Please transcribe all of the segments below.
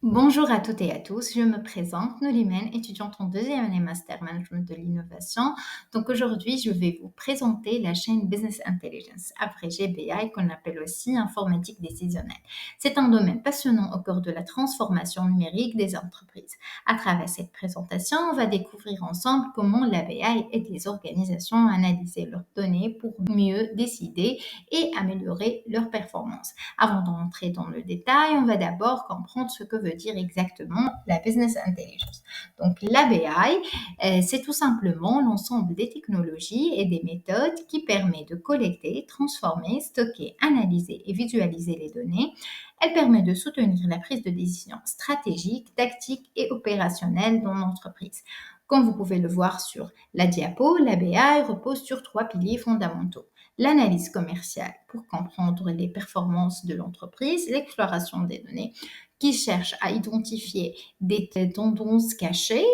Bonjour à toutes et à tous, je me présente, Nolimen, étudiante en deuxième année Master Management de l'innovation. Donc aujourd'hui, je vais vous présenter la chaîne Business Intelligence, abrégée BI, qu'on appelle aussi informatique décisionnelle. C'est un domaine passionnant au cœur de la transformation numérique des entreprises. À travers cette présentation, on va découvrir ensemble comment la BI aide les organisations à analyser leurs données pour mieux décider et améliorer leur performance. Avant d'entrer dans le détail, on va d'abord comprendre ce que veut dire exactement la business intelligence. Donc la BI, c'est tout simplement l'ensemble des technologies et des méthodes qui permettent de collecter, transformer, stocker, analyser et visualiser les données. Elle permet de soutenir la prise de décision stratégique, tactique et opérationnelle dans l'entreprise. Comme vous pouvez le voir sur la diapo, la BI repose sur 3 piliers fondamentaux: l'analyse commerciale pour comprendre les performances de l'entreprise, l'exploration des données qui cherche à identifier des tendances cachées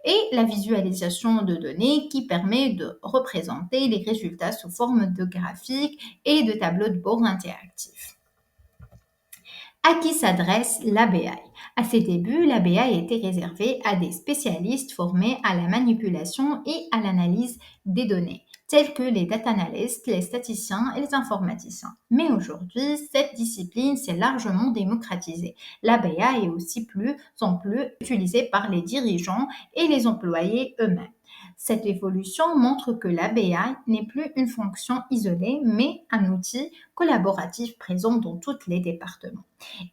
et la visualisation de données qui permet de représenter les résultats sous forme de graphiques et de tableaux de bord interactifs. À qui s'adresse l'ABI? À ses débuts, l'ABI était réservée à des spécialistes formés à la manipulation et à l'analyse des données, tels que les data analysts, les statisticiens et les informaticiens. Mais aujourd'hui, cette discipline s'est largement démocratisée. L'ABI est aussi plus en plus utilisée par les dirigeants et les employés eux-mêmes. Cette évolution montre que l'ABI n'est plus une fonction isolée, mais un outil collaboratif présent dans tous les départements.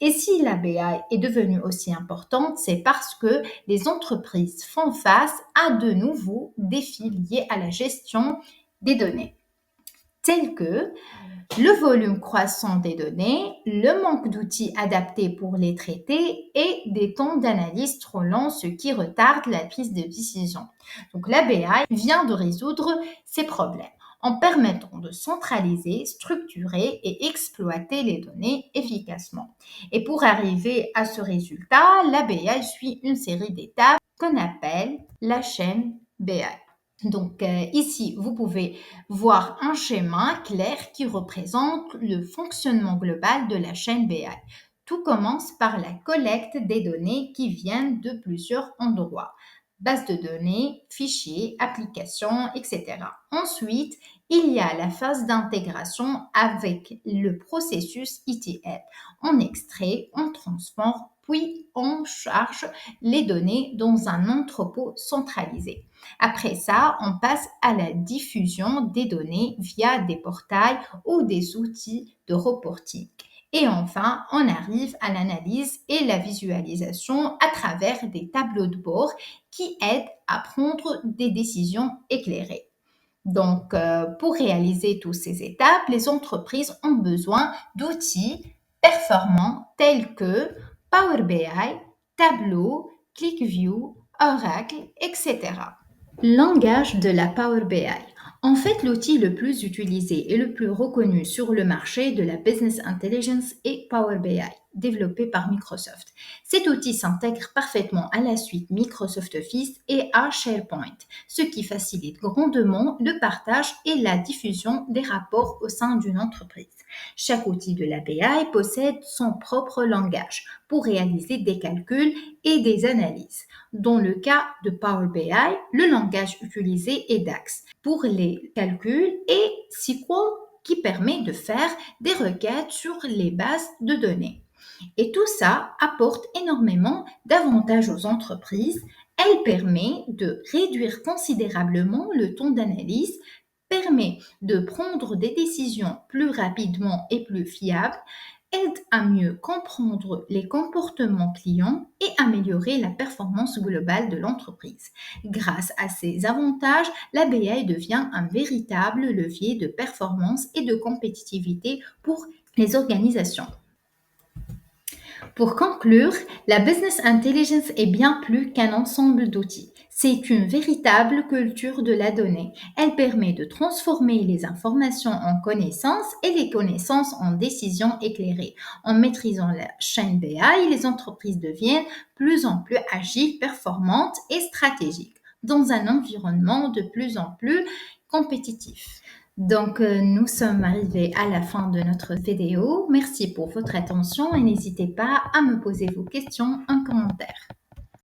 Et si la BI est devenue aussi importante, c'est parce que les entreprises font face à de nouveaux défis liés à la gestion des données, tels que le volume croissant des données, le manque d'outils adaptés pour les traiter et des temps d'analyse trop longs, ce qui retarde la prise de décision. Donc la BI vient de résoudre ces problèmes en permettant de centraliser, structurer et exploiter les données efficacement. Et pour arriver à ce résultat, la BI suit une série d'étapes qu'on appelle la chaîne BI. Donc ici, vous pouvez voir un schéma clair qui représente le fonctionnement global de la chaîne BI. Tout commence par la collecte des données qui viennent de plusieurs endroits: bases de données, fichiers, applications, etc. Ensuite, il y a la phase d'intégration avec le processus ETL. On extrait, on transforme, puis on charge les données dans un entrepôt centralisé. Après ça, on passe à la diffusion des données via des portails ou des outils de reporting. Et enfin, on arrive à l'analyse et la visualisation à travers des tableaux de bord qui aident à prendre des décisions éclairées. Donc, pour réaliser toutes ces étapes, les entreprises ont besoin d'outils performants tels que Power BI, Tableau, ClickView, Oracle, etc. Langage de la Power BI. En fait, l'outil le plus utilisé et le plus reconnu sur le marché de la Business Intelligence est Power BI, développé par Microsoft. Cet outil s'intègre parfaitement à la suite Microsoft Office et à SharePoint, ce qui facilite grandement le partage et la diffusion des rapports au sein d'une entreprise. Chaque outil de la BI possède son propre langage pour réaliser des calculs et des analyses. Dans le cas de Power BI, le langage utilisé est DAX pour les calculs et SQL qui permet de faire des requêtes sur les bases de données. Et tout ça apporte énormément d'avantages aux entreprises. Elle permet de réduire considérablement le temps d'analyse, permet de prendre des décisions plus rapidement et plus fiables, aide à mieux comprendre les comportements clients et améliorer la performance globale de l'entreprise. Grâce à ces avantages, la BI devient un véritable levier de performance et de compétitivité pour les organisations. Pour conclure, la business intelligence est bien plus qu'un ensemble d'outils. C'est une véritable culture de la donnée. Elle permet de transformer les informations en connaissances et les connaissances en décisions éclairées. En maîtrisant la chaîne BI, les entreprises deviennent plus en plus agiles, performantes et stratégiques dans un environnement de plus en plus compétitif. Donc, nous sommes arrivés à la fin de notre vidéo. Merci pour votre attention et n'hésitez pas à me poser vos questions en commentaire.